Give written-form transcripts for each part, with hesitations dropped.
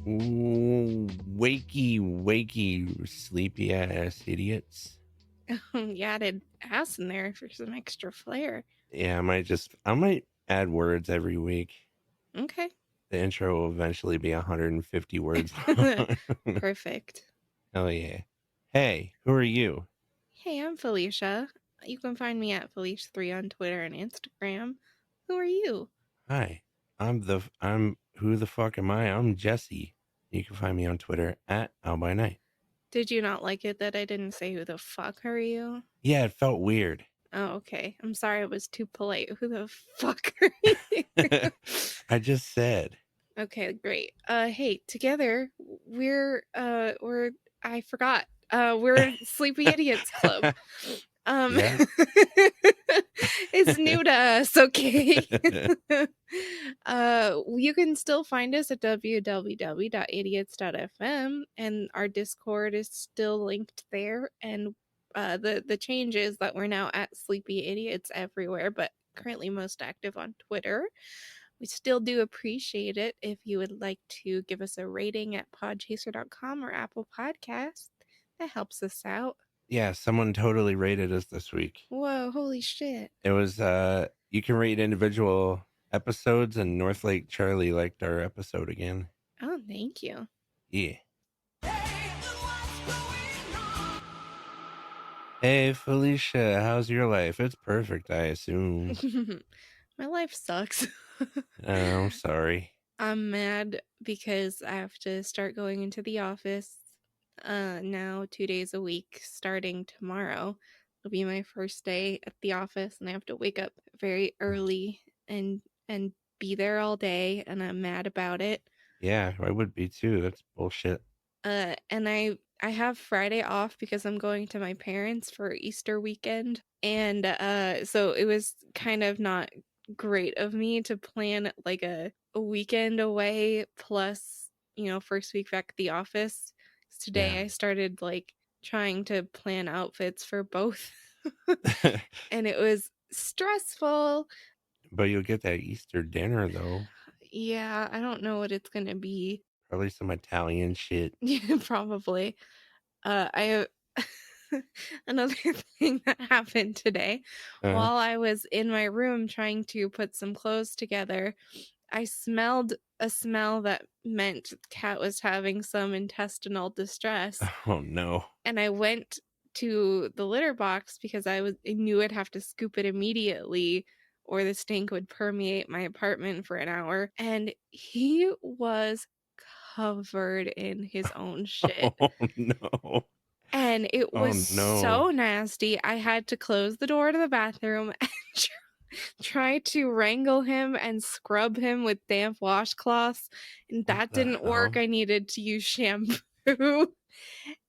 Ooh, wakey, sleepy ass idiots. You added ass in there for some extra flair. Yeah, I might add words every week. Okay. The intro will eventually be 150 words long. Perfect. Hell yeah. Hey, who are you? Hey, I'm Felicia. You can find me at Felicia3 on Twitter and Instagram. Who are you? Hi. I'm who the fuck am I? I'm Jesse. You can find me on Twitter at @OwByNight. Did you not like it that I didn't say who the fuck are you? Yeah, it felt weird. Oh, okay. I'm sorry it was too polite. Who the fuck are you? I just said. Okay, great. Hey, together we're I forgot. We're Sleepy Idiots Club. Yeah. It's new to us, okay? You can still find us at www.idiots.fm, and our Discord is still linked there. And the change is that we're now at Sleepy Idiots everywhere, but currently most active on Twitter. We still do appreciate it if you would like to give us a rating at podchaser.com or Apple Podcasts. That helps us out. Yeah, someone totally rated us this week. Whoa, holy shit. It was you can rate individual episodes, and Northlake Charlie liked our episode again. Oh, thank you. Yeah. Hey Felicia, how's your life? It's perfect, I assume. My life sucks. I'm sorry. I'm mad because I have to start going into the office now 2 days a week starting tomorrow. It'll be my first day at the office and I have to wake up very early and be there all day, and I'm mad about it. Yeah, I would be too. That's bullshit. And I have Friday off because I'm going to my parents for Easter weekend. And so it was kind of not great of me to plan like a weekend away plus, first week back at the office. 'Cause today Yeah. I started like trying to plan outfits for both. And it was stressful. But you'll get that Easter dinner though. Yeah, I don't know what it's going to be. Probably some Italian shit. Yeah, probably. I Another thing that happened today Uh, while I was in my room trying to put some clothes together, I smelled a smell that meant Cat was having some intestinal distress, oh no. and I went to the litter box because I knew I'd have to scoop it immediately or the stink would permeate my apartment for an hour, and he was covered in his own shit. Oh no. And it Oh was no. so nasty. I had to close the door to the bathroom and try to wrangle him and scrub him with damp washcloths. And What that the didn't work. hell? I needed to use shampoo.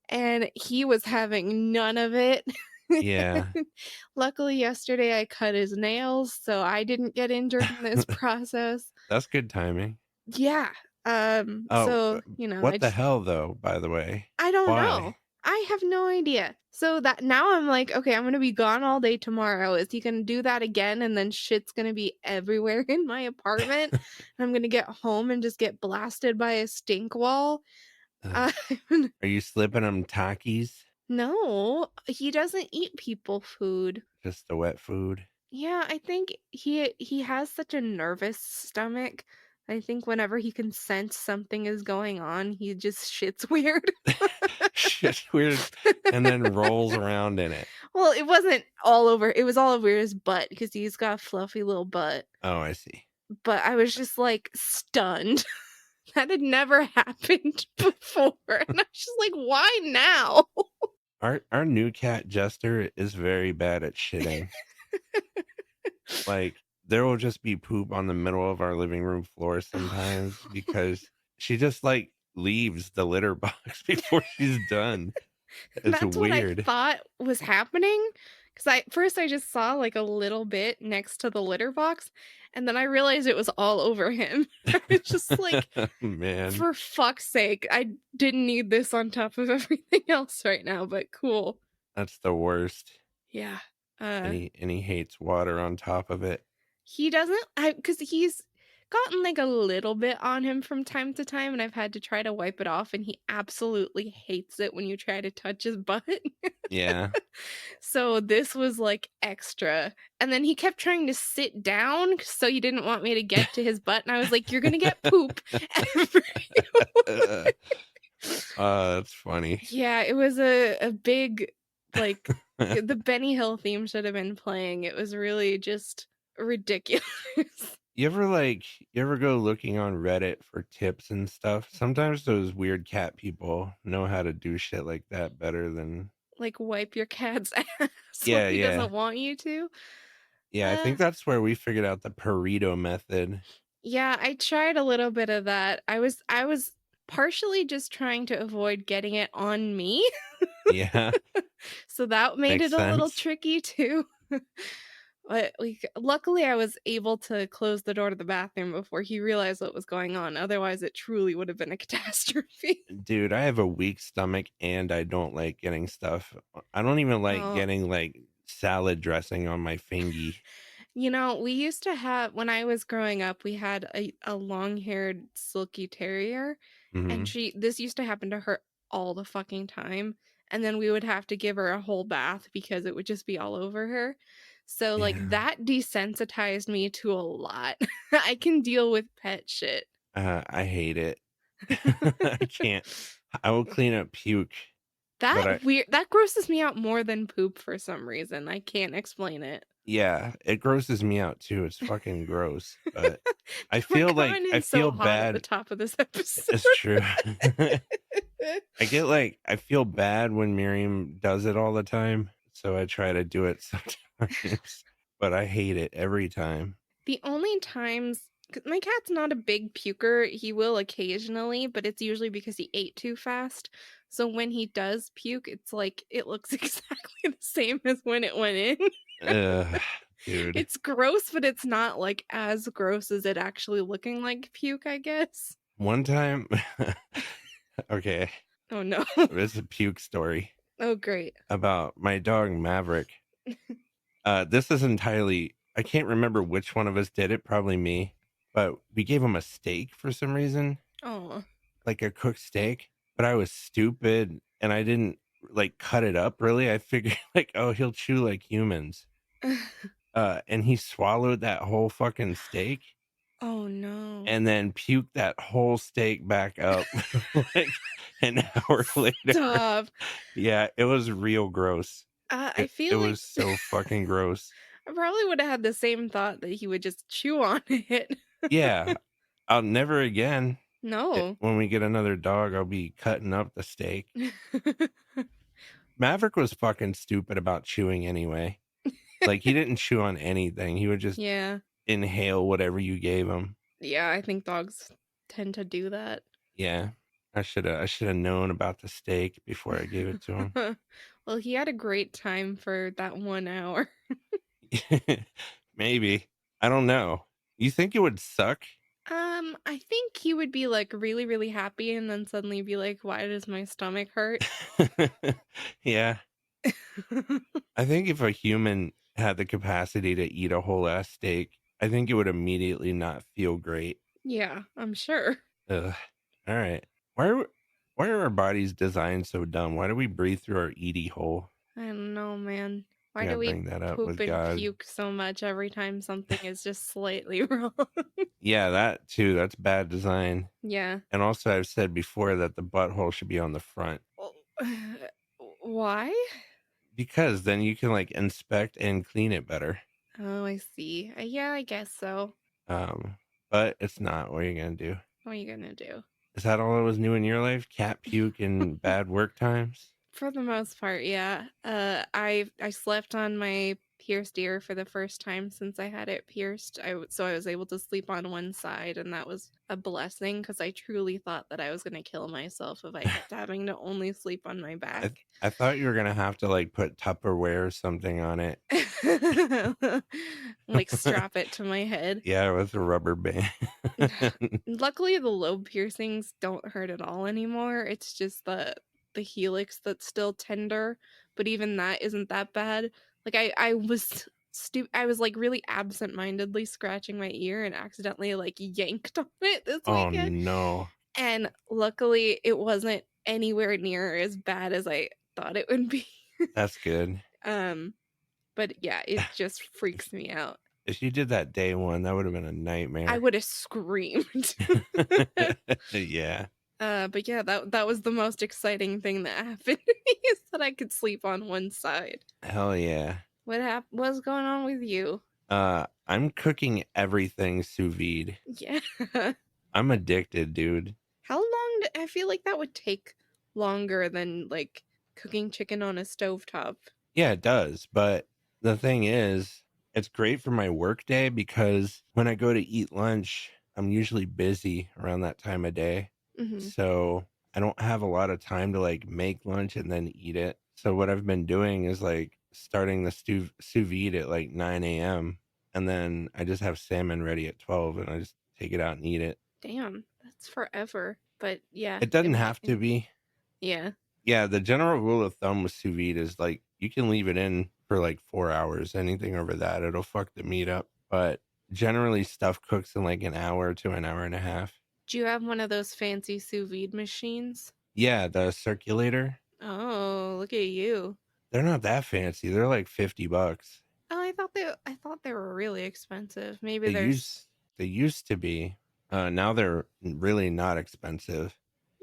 And he was having none of it. Yeah. Luckily, yesterday I cut his nails, so I didn't get injured in this process. That's good timing. Yeah. Oh, So, what the hell though, by the way? I don't know. Why? I have no idea. So that now I'm like, okay, I'm going to be gone all day tomorrow. Is he going to do that again? And then shit's going to be everywhere in my apartment. And I'm going to get home and just get blasted by a stink wall. Are you slipping him Takis? No, he doesn't eat people food. Just the wet food? Yeah, I think he has such a nervous stomach. I think whenever he can sense something is going on, he just shits weird. Shit weird, and then rolls around in it. Well, it wasn't all over. It was all over his butt because he's got a fluffy little butt. Oh, I see. But I was just like stunned. That had never happened before. And I was just like, why now? Our new cat Jester is very bad at shitting. Like there will just be poop on the middle of our living room floor sometimes because she just like leaves the litter box before she's done. It's That's what I weird. thought was happening. Because I just saw like a little bit next to the litter box, and then I realized it was all over him. It's just like, Man, for fuck's sake, I didn't need this on top of everything else right now, but cool. that's the worst. Yeah. And he hates water on top of it. He doesn't, because gotten like a little bit on him from time to time, and I've had to try to wipe it off, and he absolutely hates it when you try to touch his butt. Yeah. So this was like extra. And then he kept trying to sit down so he didn't want me to get to his butt. And I was like, you're gonna get poop everywhere. Uh, that's funny. Yeah, it was a big like the Benny Hill theme should have been playing. It was really just ridiculous. You ever you ever go looking on Reddit for tips and stuff? Sometimes those weird cat people know how to do shit like that better than Like wipe your cat's ass when yeah, he yeah. doesn't want you to. Yeah, I Uh think that's where we figured out the burrito method. yeah, I tried a little bit of that. I was partially just trying to avoid getting it on me. Yeah, So that made makes it a little sense. tricky too. But luckily I was able to close the door to the bathroom before he realized what was going on. Otherwise, it truly would have been a catastrophe. Dude, I have a weak stomach and I don't like getting stuff. I don't even like Oh, getting salad dressing on my fingy. we used to have when I was growing up, we had a long-haired silky terrier, and Mhm. this used to happen to her all the fucking time. And then we would have to give her a whole bath because it would just be all over her. So like Yeah. that desensitized me to a lot. I can deal with pet shit. I hate it. I can't. I will clean up puke, but That grosses me out more than poop for some reason. I can't explain it. yeah, it grosses me out too. It's fucking gross, but We're coming I in feel so hot at the bad. top of this episode. It's true. I feel bad when Miriam does it all the time, so I try to do it sometimes, but I hate it every time. The only times 'cause my cat's not a big puker, he will occasionally, but it's usually because he ate too fast. So when he does puke, it's like it looks exactly the same as when it went in. Ugh, dude. It's gross, but it's not like as gross as it actually looking like puke, I guess. One time, okay, Oh no. this is a puke story Oh great. about my dog Maverick. This is entirely, I can't remember which one of us did it, probably me, but we gave him a steak for some reason, Oh. like a cooked steak, but I was stupid and I didn't cut it up really. I figured oh, he'll chew like humans. And he swallowed that whole fucking steak Oh no. and then puked that whole steak back up like an hour later. Stop. Yeah, it was real gross. I It feel like was so fucking gross. I probably would have had the same thought that he would just chew on it. Yeah, I'll never again. No. When we get another dog, I'll be cutting up the steak. Maverick was fucking stupid about chewing anyway. Like he didn't chew on anything. He would just Yeah. inhale whatever you gave him. Yeah, I think dogs tend to do that. Yeah. I should have known about the steak before I gave it to him. Well, he had a great time for that 1 hour. Maybe. I don't know. You think it would suck? I think he would be like really, really happy and then suddenly be like, why does my stomach hurt? Yeah. I think if a human had the capacity to eat a whole ass steak, I think it would immediately not feel great. Yeah, I'm sure. Ugh. All right. Why are our bodies designed so dumb? Why do we breathe through our ED hole? I don't know, man. I Why gotta do we bring that up poop with and God. puke so much every time something is just slightly wrong? Yeah, that too. That's bad design. Yeah. And also, I've said before that the butthole should be on the front Well, why? because then you can inspect and clean it better. Oh, I see. Yeah, I guess so. Um, but it's not. What are you gonna do? What are you gonna do? Is that all that was new in your life? Cat puke and bad work times? For the most part, yeah. I slept on my pierced ear for the first time since I had it pierced. So I was able to sleep on one side, and that was a blessing because I truly thought that I was gonna kill myself if I kept having to only sleep on my I back. I thought you were gonna have to put Tupperware or something on it. Like strap it to my head. Yeah, with a rubber band. Luckily, the lobe piercings don't hurt at all anymore. It's just the helix that's still tender, but even that isn't that bad. Like I was I was like really absent-mindedly scratching my ear and accidentally like yanked on it this Oh weekend. no. And luckily it wasn't anywhere near as bad as I thought it would be. That's good. um but yeah, it just If freaks me out. if you did that day one, that would have been a I nightmare. would have screamed. Yeah. But yeah, that was the most exciting thing that happened to me is that I could sleep on one side. Hell yeah. What's going on with you? I'm cooking everything sous vide. Yeah. I'm addicted, dude. How long I feel like that would take longer than like cooking chicken on a stovetop. Yeah, it does. But the thing is, it's great for my work day because when I go to eat lunch, I'm usually busy around that time of day. Hmm. So I don't have a lot of time to like make lunch and then eat it. So what I've been doing is like starting the sous vide at like 9 a.m. and then I just have salmon ready at 12 and I just take it out and eat it. Damn, that's forever. But yeah, It doesn't have to be. yeah. Yeah, the general rule of thumb with sous vide is like you can leave it in for like 4 hours. Anything over that, it'll fuck the meat up. But generally, stuff cooks in like an hour to an hour and a half. Do you have one of those fancy sous vide machines? Yeah, the circulator, Oh, look at you. they're not that fancy. They're like $50. Oh, I thought they were really expensive. Maybe They there's used they used to be. Now they're really not expensive.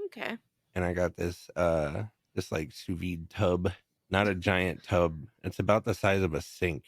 okay. And I got this like sous vide tub, not a giant tub. It's about the size of a sink.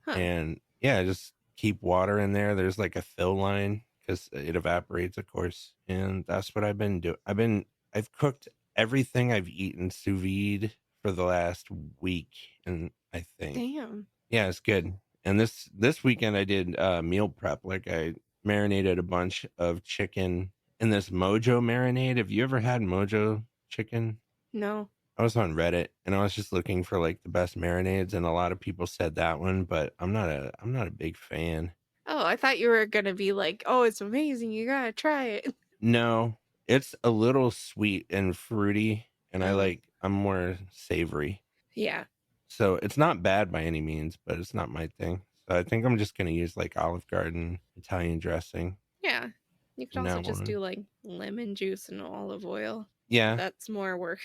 Huh. And yeah, just keep water in there. There's like a fill line because it evaporates, of course. And that's what I've been doing. I've cooked everything I've eaten sous vide for the last week, and I think Damn. yeah, it's good. And this weekend I did meal prep. Like I marinated a bunch of chicken in this Mojo marinade. Have you ever had Mojo chicken? No. I was on Reddit and I was just looking for like the best marinades and a lot of people said that one, but I'm not a big fan. Oh, I thought you were gonna be like, oh, it's amazing. You gotta try it. No, it's a little sweet and fruity and Oh, I'm more savory. yeah. So it's not bad by any means, but it's not my thing. So I think I'm just going to use like Olive Garden Italian dressing Yeah. You could from also now just on. do like lemon juice and olive oil, but Yeah. that's more work.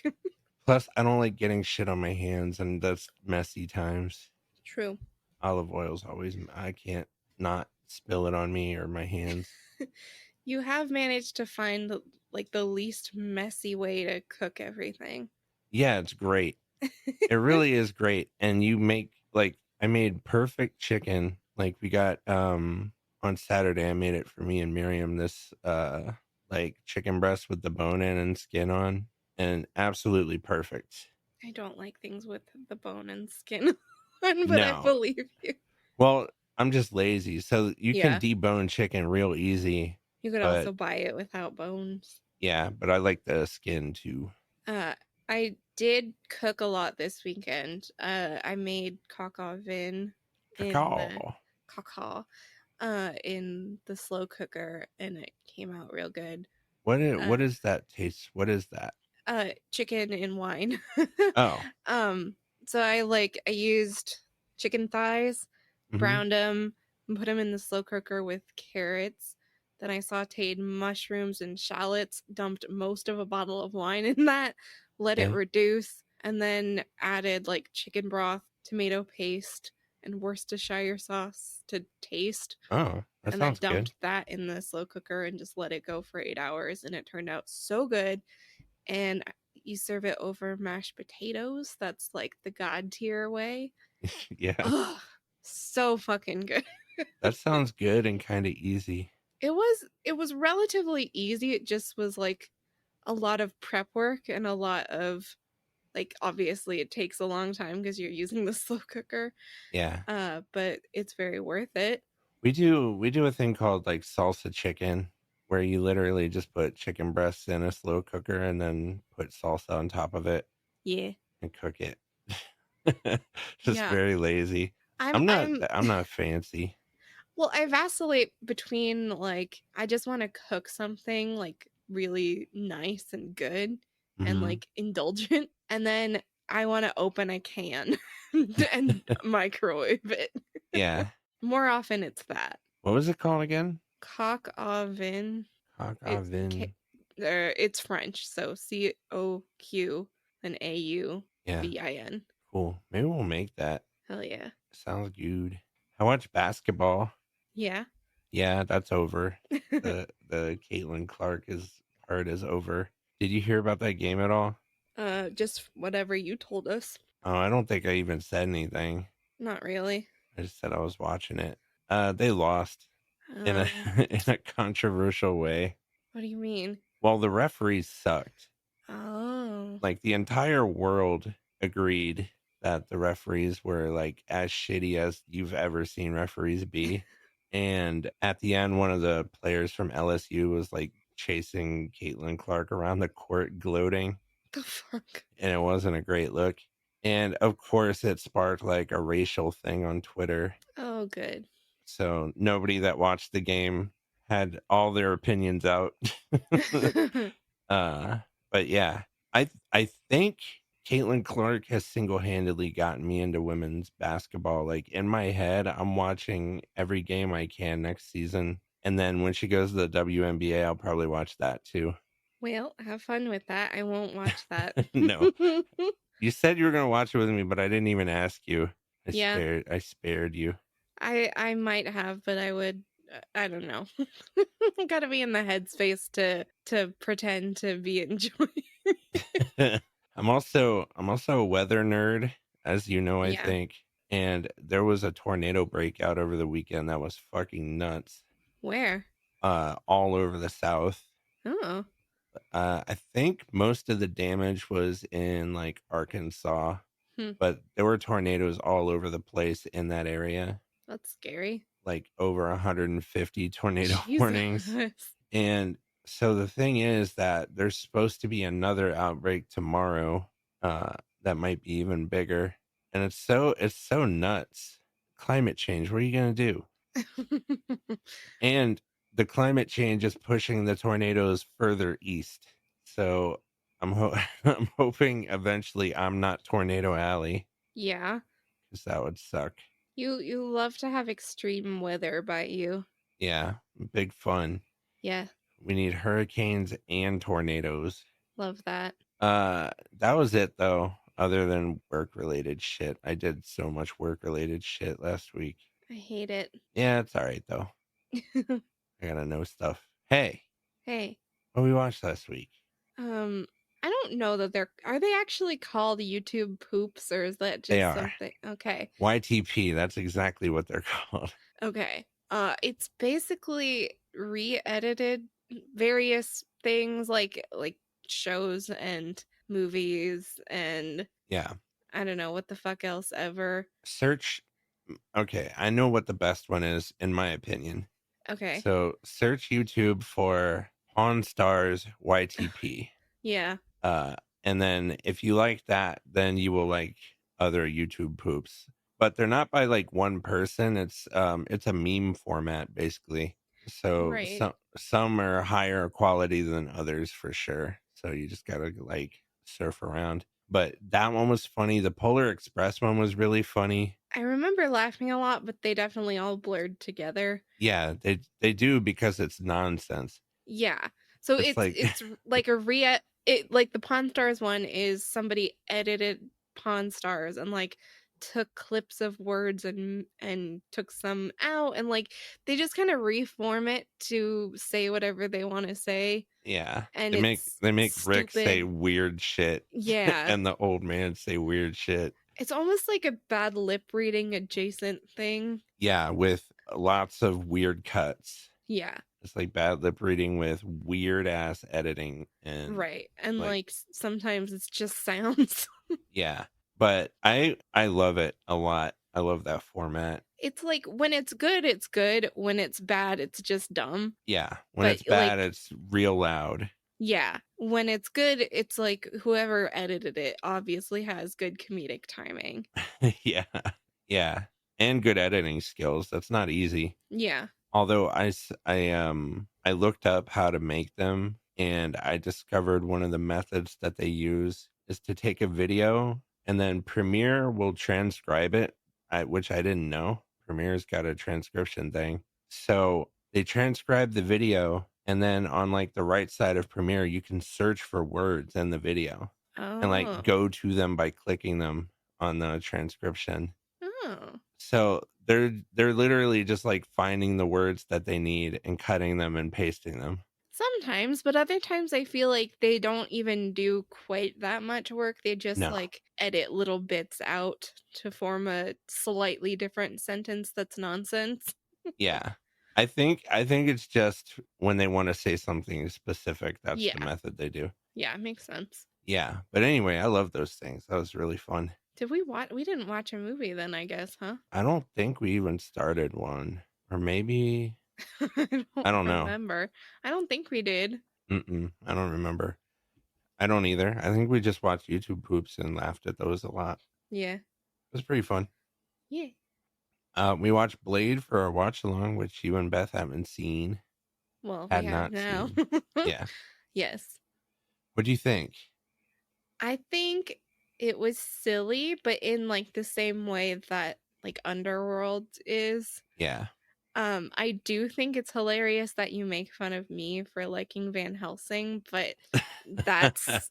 Plus, I don't like getting shit on my hands, and that's messy times. True. Olive oil's always, I can't not spill it on me or my hands. You have managed to find like the least messy way to cook everything. Yeah, it's great. It really is great. And you make like, I made perfect chicken. Like, we got, on Saturday, I made it for me and Miriam this, like chicken breast with the bone in and skin on, and absolutely perfect. I don't like things with the bone and skin on, but I No. believe you. Well, I'm just lazy. So you can Yeah. debone chicken real easy, You could but also buy it without bones. yeah, but I like the skin too. Uh, I did cook a lot this weekend. I made coq au vin in the Cacao. caca in the slow cooker, and it came out real good. What Uh, is that taste? What is that? Chicken in wine. Oh. um, so I used chicken thighs, Hmm. browned them, and put them in the slow cooker with carrots. Then I sauteed mushrooms and shallots, dumped most of a bottle of wine in that, let it Yeah. reduce, and then added like chicken broth, tomato paste, and Worcestershire sauce to taste. Oh, that And then sounds good. dumped that in the slow cooker and just let it go for 8 hours. And it turned out so good. And you serve it over mashed potatoes. That's like the god tier way. Yeah. Oh, so fucking good. That sounds good and kind of easy. It was relatively easy. It just was like a lot of prep work and a lot of like obviously it takes a long time because you're using the slow cooker. Yeah. But it's very worth it. We do a thing called like salsa chicken where you literally just put chicken breasts in a slow cooker and then put salsa on top of it Yeah. and cook it. Just Yeah. very lazy. I'm I'm I'm I'm not fancy. well, I vacillate between like I just want to cook something like really nice and good and Hmm. like indulgent, and then I want to open a can and microwave it. Yeah. More often, it's that. What was it called again? Coq au vin. Coq au It's vin. it's French, so COQ and Yeah, AUVIN. cool. Maybe we'll make that. Hell yeah. Sounds good. I watch basketball. Yeah. Yeah, that's over. The Caitlin Clark is part is over. Did you hear about that game at all? Just whatever you told us. Oh, I don't think I even said anything. Not really. I just said I was watching it. They lost in a Uh, in a controversial way. what do you mean? Well, the referees sucked. Oh. Like the entire world agreed that the referees were like as shitty as you've ever seen referees be. And at the end, one of the players from LSU was like chasing Caitlin Clark around the court, gloating, The fuck? and it wasn't a great look. And of course, it sparked like a racial thing on Twitter. Oh, good. So nobody that watched the game had all their opinions out. Uh, but yeah, I think Caitlin Clark has single handedly gotten me into women's basketball. Like in my head, I'm watching every game I can next season, and then when she goes to the WNBA, I'll probably watch that too. Well, have fun with that. I won't watch that. No, you said you were gonna watch it with me, but I didn't even ask you. Yeah, I spared you. I might have, but I would. I don't know. Gotta be in the headspace to pretend to be enjoying. I'm also a weather nerd, as you know, I Yeah. think. And there was a tornado breakout over the weekend that was fucking nuts. Where? All over the South. Oh, I think most of the damage was in like Arkansas, hmm. but there were tornadoes all over the place in that area, That's scary. like over 150 tornado warnings. Jesus. And so the thing is that there's supposed to be another outbreak tomorrow, that might be even bigger. And it's so nuts. Climate change, what are you gonna do? And the climate change is pushing the tornadoes further east. So I'm hoping eventually I'm not Tornado Alley, Yeah. because that would suck. You love to have extreme weather by you. Yeah, big fun. Yeah, We need hurricanes and tornadoes. love that. That was it though, other than work related shit. I did so much work related shit last week. I hate it. Yeah, it's all right though. I gotta know stuff. Hey, Hey, what we watched last week? um, I don't know that are they actually called YouTube poops or is that They just are something? Okay. YTP. That's exactly what they're called. Okay. It's basically re-edited various things like shows and movies and Yeah. I don't know what the fuck else ever. Search. Okay, I know what the best one is in my opinion. Okay. So search YouTube for Pawn Stars YTP. Yeah. Uh, and then if you like that, then you will like other YouTube poops. But they're not by like one person. It's a meme format basically. So Right. some are higher quality than others for sure. So you just gotta like surf around. But that one was funny. The Polar Express one was really funny. I remember laughing a lot, but they definitely all blurred together. Yeah, they do because it's nonsense. Yeah. So It's like it's like a it like the Pawn Stars one is somebody edited Pawn Stars and like took clips of words and took some out and like they just kind of reform it to say whatever they want to say yeah, and they make it's they make Rick say stupid. weird shit Yeah. and the old man say weird shit. It's almost like a bad lip reading adjacent thing. Yeah, with lots of weird cuts. Yeah. It's like bad lip reading with weird ass editing and Right. And like like sometimes it's just sounds. yeah. But I love it a lot. I love that format. It's like when it's good, it's good. When it's bad, it's just dumb. Yeah. When But it's bad, like, it's real loud. yeah, when it's good, it's like whoever edited it obviously has good comedic timing. Yeah. Yeah. And good editing skills. That's not easy. Yeah. Although I looked up how to make them and I discovered one of the methods that they use is to take a video and then Premiere will transcribe it, which I didn't know. Premiere's got a transcription thing. So they transcribe the video, and then on like the right side of Premiere, you can search for words in the video and like Oh. go to them by clicking them on the transcription. Oh. So they're literally just like finding the words that they need and cutting them and pasting them. Sometimes, but other times I feel like they don't even do quite that much work. They just No. like edit little bits out to form a slightly different sentence that's nonsense. Yeah. I think it's just when they want to say something specific, that's the Yeah. method they do. Yeah, makes sense. Yeah. But anyway, I love those things. That was really fun. Did we watch we didn't watch a movie then, I guess, huh? I don't think we even started one. Or maybe I I don't don't know. remember. I don't think we did. I don't remember. I don't either. I think we just watched YouTube poops and laughed at those a lot. Yeah. It was pretty fun. Yeah. We watched Blade for our watch along, which you and Beth haven't seen. Well, we Had have not now. seen. Yeah. Yes. What do you think? I think it was silly, but in like the same way that like Underworld is. Yeah. I do think it's hilarious that you make fun of me for liking Van Helsing, but that's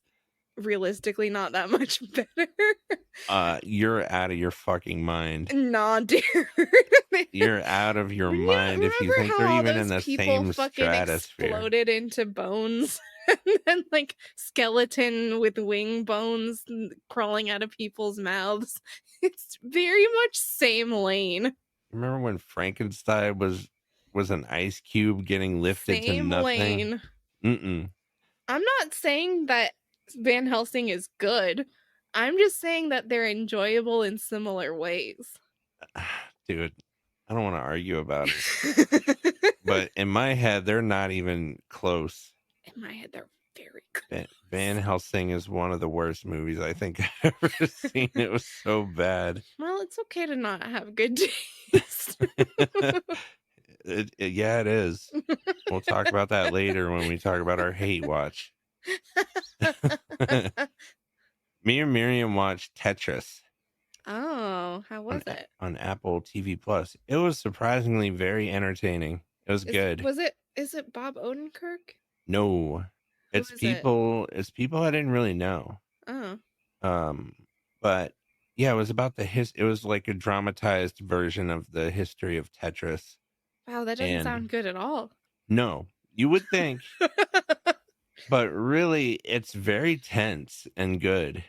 realistically not that much better. You're out of your fucking mind. Nah, dude. You're out of your mind if you Remember think they're how all even in those the people same fucking stratosphere. exploded into bones? And then, like, skeleton with wing bones crawling out of people's mouths. It's very much same lane. Remember when Frankenstein was an ice cube getting lifted to Same nothing? lane. Mm-mm. I'm not saying that Van Helsing is good. I'm just saying that they're enjoyable in similar ways. Dude, I don't want to argue about it. In But in my head, they're not even close. my head, they're very Van close. Helsing is one of the worst movies I think I've ever seen. It was so bad. Well, it's okay to not have good taste. Yeah, it is. We'll talk about that later when we talk about our hate watch. Me and Miriam watched Tetris Oh, how was it? on Apple TV Plus. It was surprisingly very entertaining. It was good. Is it Bob Odenkirk? No, Who it's is it? people. It's people I didn't really know. Oh, Um, but yeah, it was about It was like a dramatized version of the history of Tetris. wow, that doesn't And sound good at all. no, you would think, but really, it's very tense and good.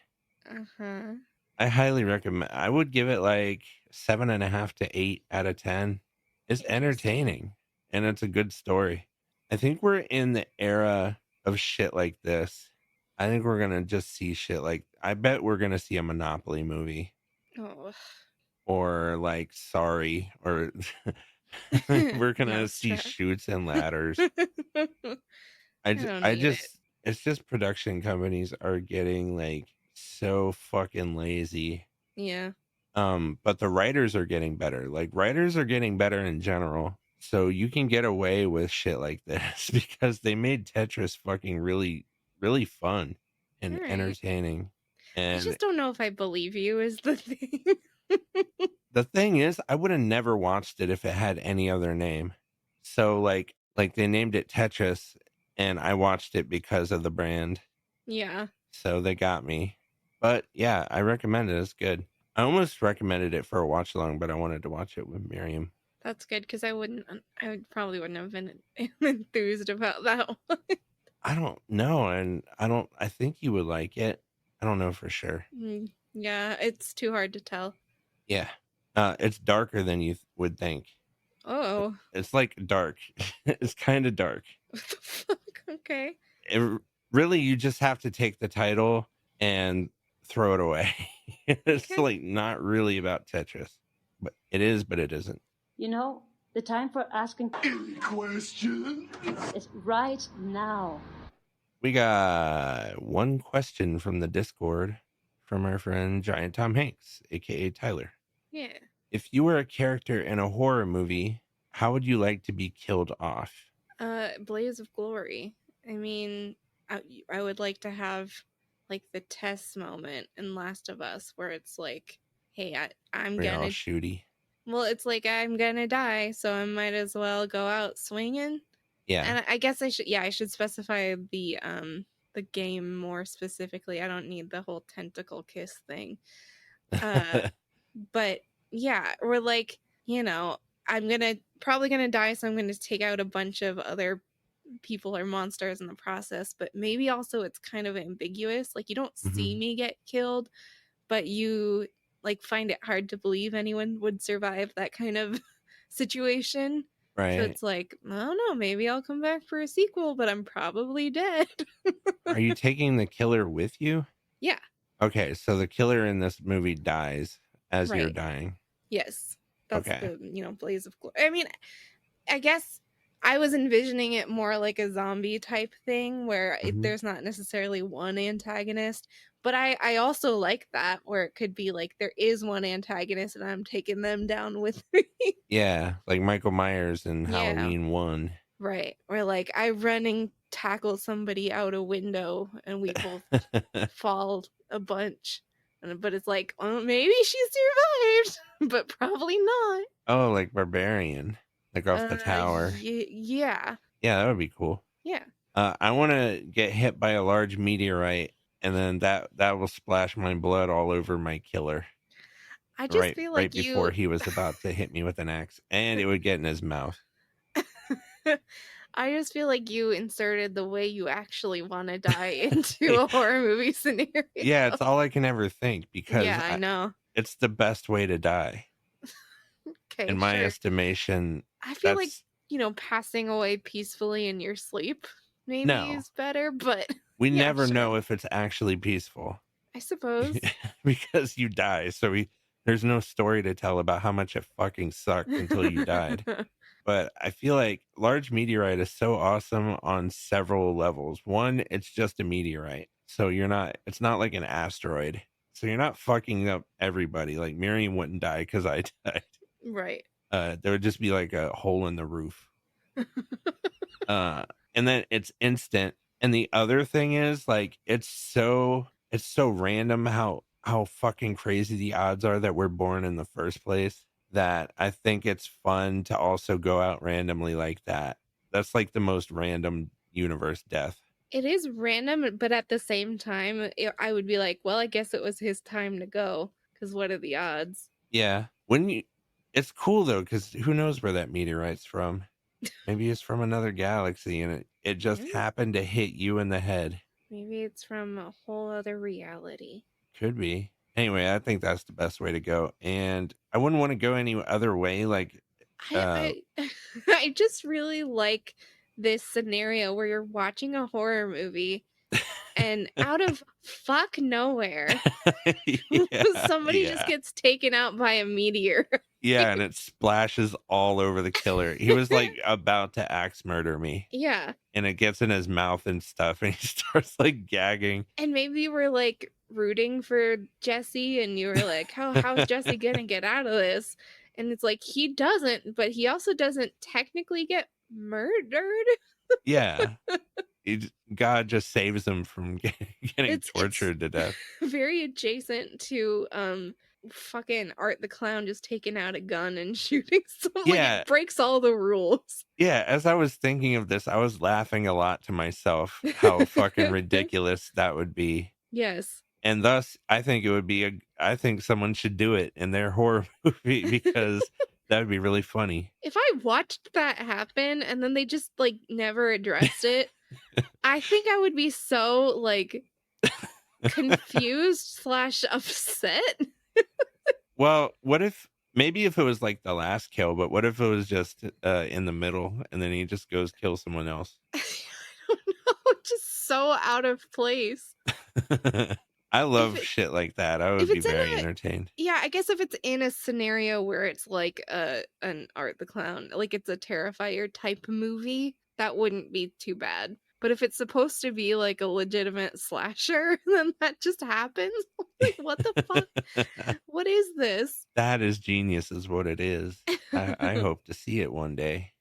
Uh-huh. I highly recommend. I would give it like 7.5 to 8 out of 10. It's Interesting. entertaining and it's a good story. I think we're in the era of shit like this. I think we're gonna just see shit like. I bet we're gonna see a Monopoly movie Oh, or like Sorry or we're gonna see Mousetrap. Shoots and Ladders. I don't I need it. just it's just production companies are getting like so fucking lazy. Yeah. But the writers are getting better. Like writers are getting better in general. So you can get away with shit like this because they made Tetris fucking really, really fun All and right. entertaining. I And just don't know if I believe you is the thing. the thing is, I would have never watched it if it had any other name. So like they named it Tetris and I watched it because of the brand. Yeah, So they got me. But yeah, I recommend it. It's good. I almost recommended it for a watch along, but I wanted to watch it with Miriam. that's good because probably wouldn't have been enthused about that one. I don't know, and I think you would like it. I don't know for sure. Yeah, it's too hard to tell. Yeah. It's darker than you would think. Oh, It's like dark. It's kind of dark. what the fuck? Okay. Really, you just have to take the title and throw it away. It's Okay. like not really about Tetris, but it is, but it isn't. You know, the time for asking Question? is right now. We got one question from the Discord from our friend Giant Tom Hanks, aka Tyler. Yeah. If you were a character in a horror movie, how would you like to be killed off? Blaze of Glory. I mean, I would like to have like the Tess moment in Last of Us where it's like, hey, I'm We're all gonna shooty. Well, it's like I'm gonna die, so I might as well go out swinging. Yeah. And I guess I should specify the game more specifically. I don't need the whole tentacle kiss thing. Uh but yeah, we're like, I'm probably gonna die, so I'm gonna take out a bunch of other people or monsters in the process, but maybe also it's kind of ambiguous. Like you don't see Mhm. me get killed, but you like find it hard to believe anyone would survive that kind of situation. So Right. it's like, I don't know, maybe I'll come back for a sequel, but I'm probably dead. Are you taking the killer with you? Yeah, Okay, so the killer in this movie dies as you're right. dying. Yes. That's Okay. the, blaze of glory. I mean, I guess I was envisioning it more like a zombie type thing where Mhm. there's not necessarily one antagonist, but I also like that where it could be like there is one antagonist and I'm taking them down with me. Yeah, like Michael Myers in Yeah, Halloween 1. right. Or like I run and tackle somebody out a window and we both fall a bunch. But it's like, oh, maybe she survived, but probably not. Oh, like Barbarian, like off the tower. Yeah, Yeah, that would be cool. yeah. I want to get hit by a large meteorite, and then that will splash my blood all over my killer I just right feel right like before you he was about to hit me with an axe, and it would get in his mouth. I just feel like you inserted the way you actually want to die into a horror movie scenario. Yeah, it's all I can ever think because Yeah, I know. it's the best way to die Okay, in my sure. estimation. I feel like, That's passing away peacefully in your sleep maybe no. is better, but We yeah, never sure. know if it's actually peaceful I suppose. because you die. So there's no story to tell about how much it fucking sucked until you died. But I feel like large meteorite is so awesome on several levels. One, it's just a meteorite. So it's not like an asteroid. So you're not fucking up everybody. Like Miriam wouldn't die because I died. Right. There would just be like a hole in the roof. And then it's instant. And the other thing is like it's so random how fucking crazy the odds are that we're born in the first place, that I think it's fun to also go out randomly like that. That's like the most random universe death. It is random, but at the same time, I would be like, well, I guess it was his time to go. Because what are the odds? Yeah. It's cool though, because who knows where that meteorite's from? Maybe it's from another galaxy and it just Maybe, happened to hit you in the head. maybe it's from a whole other reality. Could be. Anyway, I think that's the best way to go. And I wouldn't want to go any other way. Like, uh, I I just really like this scenario where you're watching a horror movie and out of fuck nowhere yeah, somebody just yeah. gets taken out by a meteor. Yeah, and it splashes all over the killer. He was like about to axe murder me, Yeah. and it gets in his mouth and stuff, and he starts like gagging. And maybe you were like rooting for Jesse and you were like, how's Jesse gonna get out of this? And it's like he doesn't, but he also doesn't technically get murdered. Yeah, God just saves him from getting It's tortured to death. very adjacent to fucking Art the Clown just taking out a gun and shooting someone. Like Yeah, it breaks all the rules. yeah. As I was thinking of this, I was laughing a lot to myself how fucking ridiculous that would be. Yes. And thus, I think I think someone should do it in their horror movie because that would be really funny. If I watched that happen and then they just like never addressed it, I think I would be so like confused slash upset. Well, what if maybe if it was like the last kill, but what if it was just in the middle and then he just goes kill someone else? I don't know, just so out of place. I If love it, shit like that. I if would be it's in very a entertained. yeah, I guess if it's in a scenario where it's like an Art the Clown, like it's a Terrifier type movie, that wouldn't be too bad. But if it's supposed to be like a legitimate slasher, then that just happens. Like, what the fuck? What is this? That is genius, is what it is. I hope to see it one day.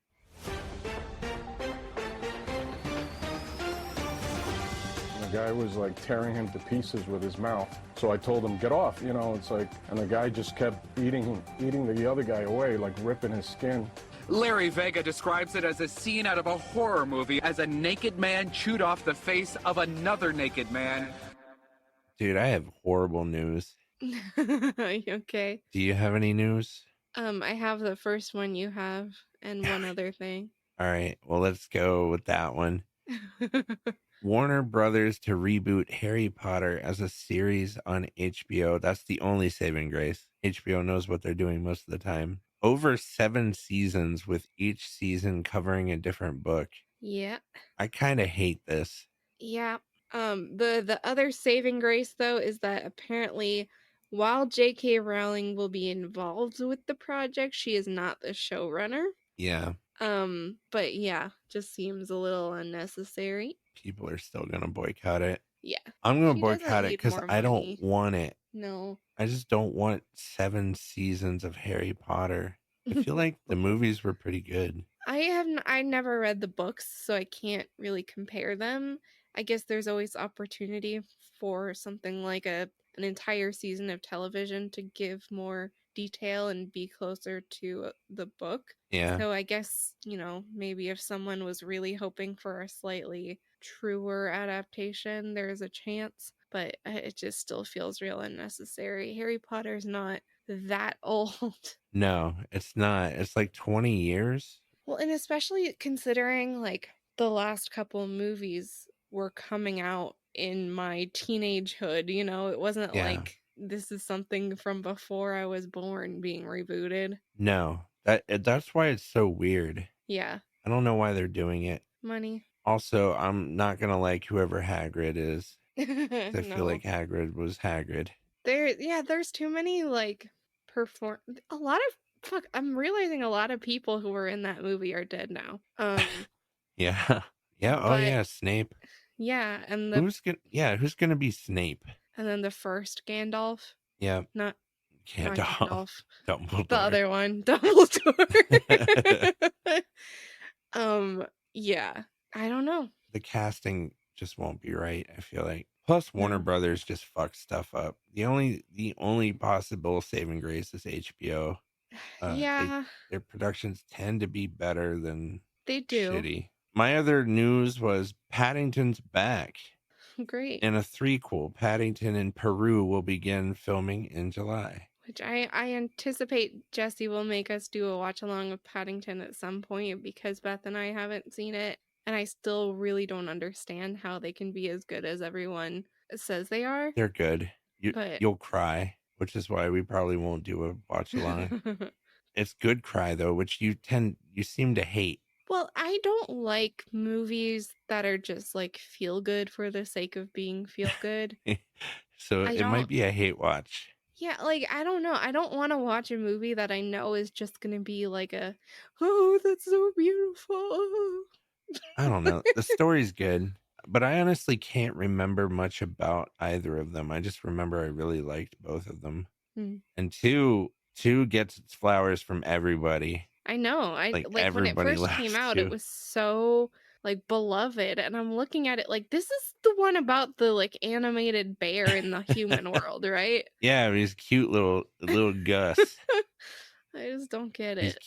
guy was like tearing him to pieces with his mouth. So I told him, get off, you know, it's like, and the guy just kept eating the other guy away, like ripping his skin. Larry Vega describes it as a scene out of a horror movie as a naked man chewed off the face of another naked man. Dude, I have horrible news. Okay. Do you have any news? I have the first one you have and one other thing. All right, well, let's go with that one. Warner Brothers to reboot Harry Potter as a series on HBO. That's the only saving grace. HBO knows what they're doing most of the time. Over 7 seasons, with each season covering a different book. Yeah. I kind of hate this. Yeah. The other saving grace though is that apparently while J.K. Rowling will be involved with the project, she is not the showrunner. Yeah, But yeah, just seems a little unnecessary. people are still going to boycott it. Yeah. I'm going to She doesn't boycott it need because more I don't money. want it. No. I just don't want 7 seasons of Harry Potter. I feel like the movies were pretty good. I never read the books, so I can't really compare them. I guess there's always opportunity for something like an entire season of television to give more detail and be closer to the book. Yeah. So I guess, maybe if someone was really hoping for a slightly truer adaptation, there's a chance, but it just still feels real unnecessary. Harry Potter's not that old. No, it's not. It's like 20 years. Well, and especially considering like the last couple movies were coming out in my teenagehood, it wasn't Yeah. like this is something from before I was born being rebooted. No, that's why it's so weird. Yeah, I don't know why they're doing it. money. Also, I'm not gonna like whoever Hagrid is. 'Cause I feel No. like Hagrid was Hagrid. There's too many like a lot of I'm realizing a lot of people who were in that movie are dead now. Yeah. Yeah. Oh But yeah, Snape. yeah, and Who's gonna be Snape? then the first Gandalf, Yeah. not Yeah, Gandalf. Dumbledore. The other one, Dumbledore. Yeah, I don't know. The casting just won't be right, I feel like. Plus Warner No. Brothers just fucks stuff up. The only possible saving grace is HBO. Yeah, Their productions tend to be better than they do. shitty. My other news was Paddington's back. Great. In a threequel, Paddington in Peru will begin filming in July. Which I anticipate Jesse will make us do a watch along of Paddington at some point because Beth and I haven't seen it. And I still really don't understand how they can be as good as everyone says they are. They're good. But You'll cry, which is why we probably won't do a watch along. It's good cry though, which you seem to hate. Well, I don't like movies that are just like feel good for the sake of being feel good. So it might be a hate watch. Yeah, like I don't know. I don't want to watch a movie that I know is just going to be like oh, that's so beautiful. I don't know. The story's good, but I honestly can't remember much about either of them. I just remember I really liked both of them. And two gets its flowers from everybody. I know. Like when it first came out, it was so like beloved, and I'm looking at it like this is the one about the like animated bear in the human world, right? Yeah, he's cute little Gus. I just don't get He's it.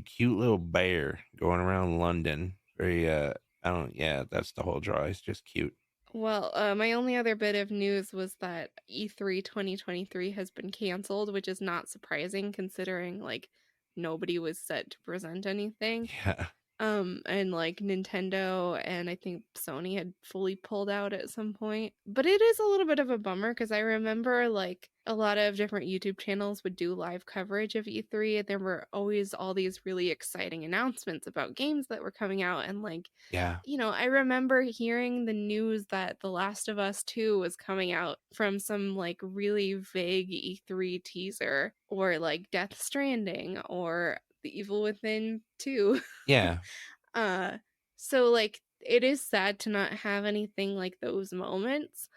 cute little bear going around London. Very that's the whole draw. He's just cute. Well, my only other bit of news was that E3 2023 has been canceled, which is not surprising considering like nobody was set to present anything. Yeah. And like Nintendo and I think Sony had fully pulled out at some point. But it is a little bit of a bummer because I remember like a lot of different YouTube channels would do live coverage of E3 and there were always all these really exciting announcements about games that were coming out and like Yeah. I remember hearing the news that The Last of Us 2 was coming out from some like really vague E3 teaser or like Death Stranding or The Evil Within 2. Yeah. So like it is sad to not have anything like those moments,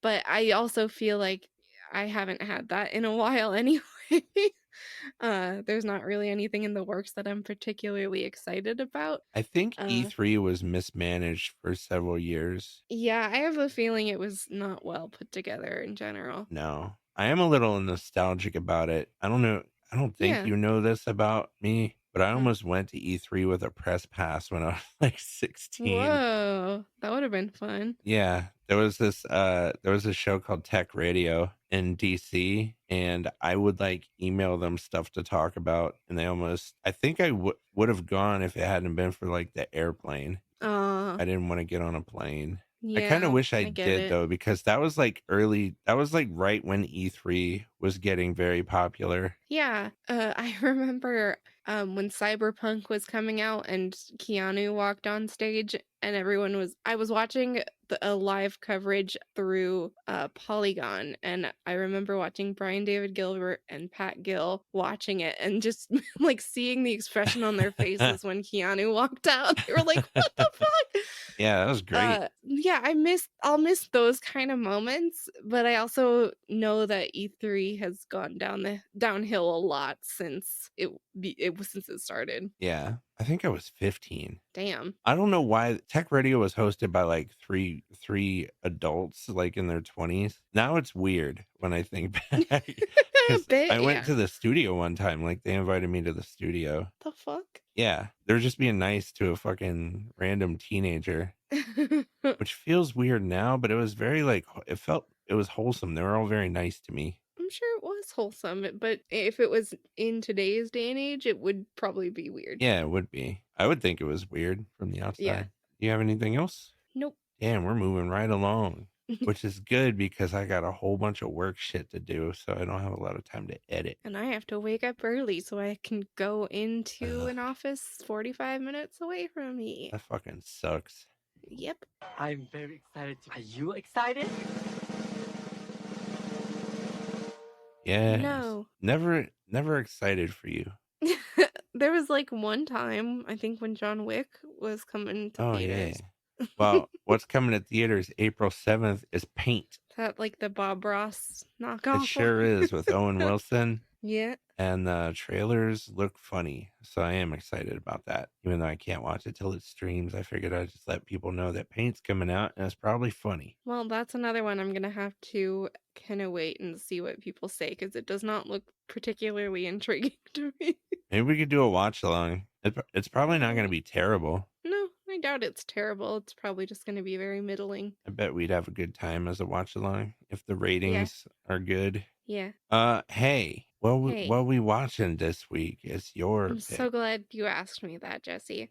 but I also feel like I haven't had that in a while anyway. There's not really anything in the works that I'm particularly excited about. I think Uh, E3 was mismanaged for several years. yeah, I have a feeling it was not well put together in general. No, I am a little nostalgic about it. I don't know. I don't think Yeah. you know this about me, but I almost went to E3 with a press pass when I was like 16. Whoa, that would have been fun. Yeah, there was a show called Tech Radio in DC, and I would like email them stuff to talk about, and they almost I think I would have gone if it hadn't been for like the airplane. Uh, I didn't want to get on a plane. I kind of yeah, wish I I get did it. though, because that was like early, that was like right when E3 was getting very popular. Yeah, I remember when Cyberpunk was coming out and Keanu walked on stage and I was watching a live coverage through Polygon, and I remember watching Brian David Gilbert and Pat Gill watching it and just like seeing the expression on their faces when Keanu walked out. They were like, "What the fuck?" Yeah, that was great. Yeah, I'll miss those kind of moments, but I also know that E3 has gone downhill a lot since since it started. Yeah, I think I was 15. Damn. I don't know why Tech Radio was hosted by like three adults like in their 20s. Now it's weird when I think back A because bit, I went yeah. to the studio one time. Like they invited me to the studio. The fuck? Yeah, they're just being nice to a fucking random teenager, which feels weird now, but it was very like it was wholesome. They were all very nice to me. I'm sure it was wholesome, but if it was in today's day and age, it would probably be weird. Yeah, it would be. I would think it was weird from the Yeah. outside. Do you have anything else? Nope. Damn, we're moving right along, which is good because I got a whole bunch of work shit to do, so I don't have a lot of time to edit. And I have to wake up early so I can go into Ugh, an office 45 minutes away from me. that fucking sucks. Yep. I'm very excited. Are you excited? Yes. No. Never excited for you. There was like one time, I think when John Wick was coming to Oh theaters. yeah. Well, what's coming to theaters April 7th is Paint. Is that like the Bob Ross It knockoff sure one? is with Owen Wilson. Yeah. And the trailers look funny, so I am excited about that. Even though I can't watch it till it streams, I figured I'd just let people know that Paint's coming out and it's probably funny. Well, that's another one I'm gonna have to kind of wait and see what people say because it does not look particularly intriguing to me. Maybe we could do a watch along. It's probably not going to be terrible. No, I doubt it's terrible. It's probably just gonna be very middling. I bet we'd have a good time as a watch along if the Yeah. ratings are good. Yeah. Hey, Hey. what we watching this week? It's your I'm pick. so glad you asked me that, Jesse.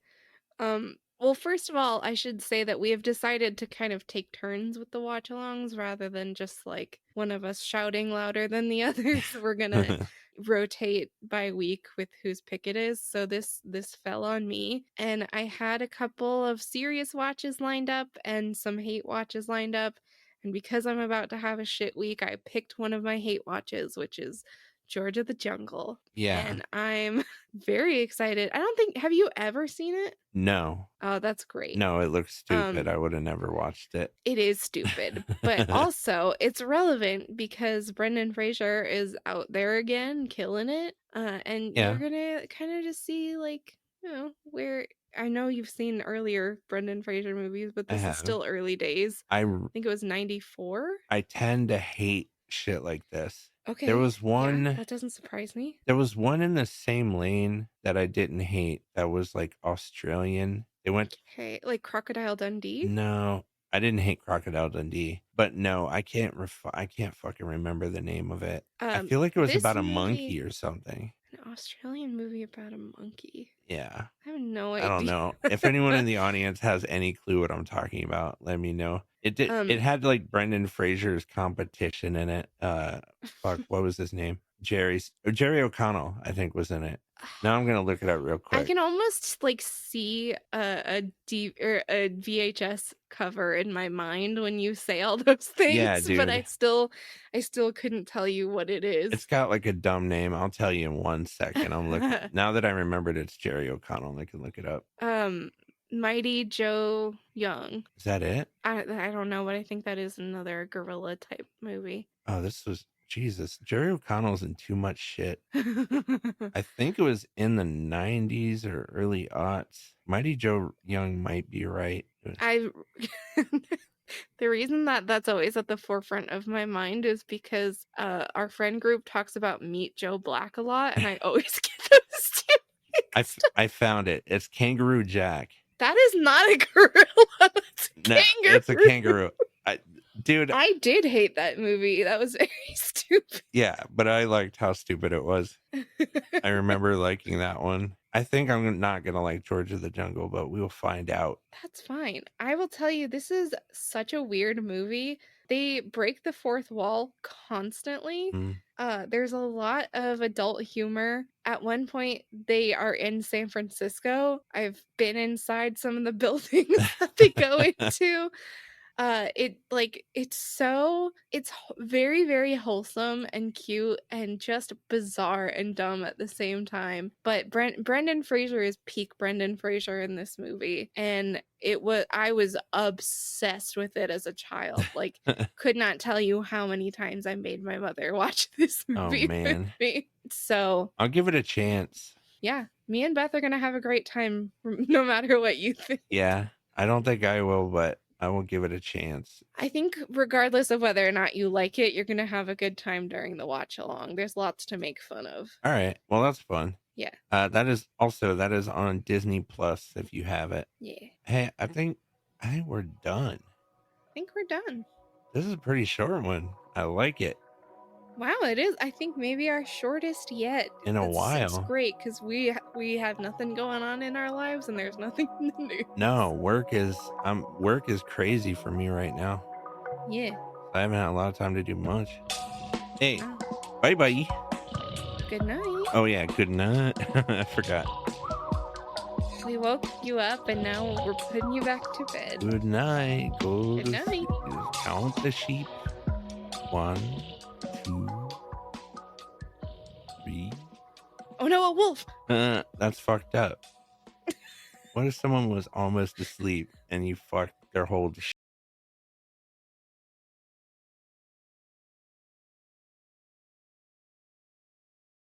Well, first of all, I should say that we have decided to kind of take turns with the watch-alongs rather than just like one of us shouting louder than the others. We're gonna rotate by week with whose pick it is. So this fell on me, and I had a couple of serious watches lined up and some hate watches lined up. And because I'm about to have a shit week, I picked one of my hate watches, which is George of the Jungle. Yeah. And I'm very excited. I don't think have you ever seen it? No. Oh, that's great. No, it looks stupid. I would have never watched it. It is stupid, but also it's relevant because Brendan Fraser is out there again, killing it. And Yeah. you're gonna kind of just see like, you know, where I know you've seen earlier Brendan Fraser movies, but I this is have. still early days. I think it was 94. I tend to hate shit like this. Okay. There was one Yeah, that doesn't surprise me. There was one in the same lane that I didn't hate that was like Australian. They went Okay, like Crocodile Dundee. No, I didn't hate Crocodile Dundee, but no, I can't fucking remember the name of it. I feel like it was this about a movie- monkey or something. An Australian movie about a monkey. Yeah. I have no I idea. don't know. If anyone in the audience has any clue what I'm talking about, let me know. It it had like Brendan Fraser's competition in it. Fuck, what was his name? Jerry O'Connell, I think, was in it. Now I'm gonna look it up real quick. I can almost like see a VHS cover in my mind when you say all those things. Yeah, But I dude. still couldn't tell you what it is. It's got like a dumb name. I'll tell you in 1 second. I'm looking now that I remembered it's Jerry O'Connell. I can look it up. Mighty Joe Young. Is that it? I don't know, but I think that is another gorilla type movie. Oh, this was Jesus, Jerry O'Connell's in too much shit. I think it was in the 90s or early aughts. Mighty Joe Young might be right. I the reason that that's always at the forefront of my mind is because our friend group talks about Meet Joe Black a lot, and I always get those two mixed up. I found it. It's Kangaroo Jack. That is not a gorilla. That's a No, kangaroo. it's a kangaroo. Dude, I did hate that movie. That was very stupid. yeah, but I liked how stupid it was. I remember liking that one. I think I'm not gonna like George of the Jungle, but we'll find out. That's fine. I will tell you, this is such a weird movie. They break the fourth wall constantly. There's a lot of adult humor. At one point, they are in San Francisco. I've been inside some of the buildings that they go into. It's very, very wholesome and cute and just bizarre and dumb at the same time. But Brendan Fraser is peak Brendan Fraser in this movie, and I was obsessed with it as a child. Like, could not tell you how many times I made my mother watch this movie with me. So I'll give it a chance. Yeah, me and Beth are gonna have a great time no matter what you think. Yeah, I don't think I will, but I will give it a chance. I think regardless of whether or not you like it, you're going to have a good time during the watch along. There's lots to make fun of. All right. Well, that's fun. Yeah. That is on Disney Plus if you have it. Yeah. Hey, I think we're done. I think we're done. This is a pretty short one. I like it. Wow, it is. I think maybe our shortest yet. In a while. It's great because we have nothing going on in our lives and there's nothing in the news. No, work is crazy for me right now. Yeah. I haven't had a lot of time to do much. Hey, bye. Good night. Oh yeah, good night. I forgot. We woke you up and now we're putting you back to bed. Good night. Good night. Count the sheep. 1, 2, 3. Oh no, a wolf. That's fucked up. What if someone was almost asleep and you fucked their whole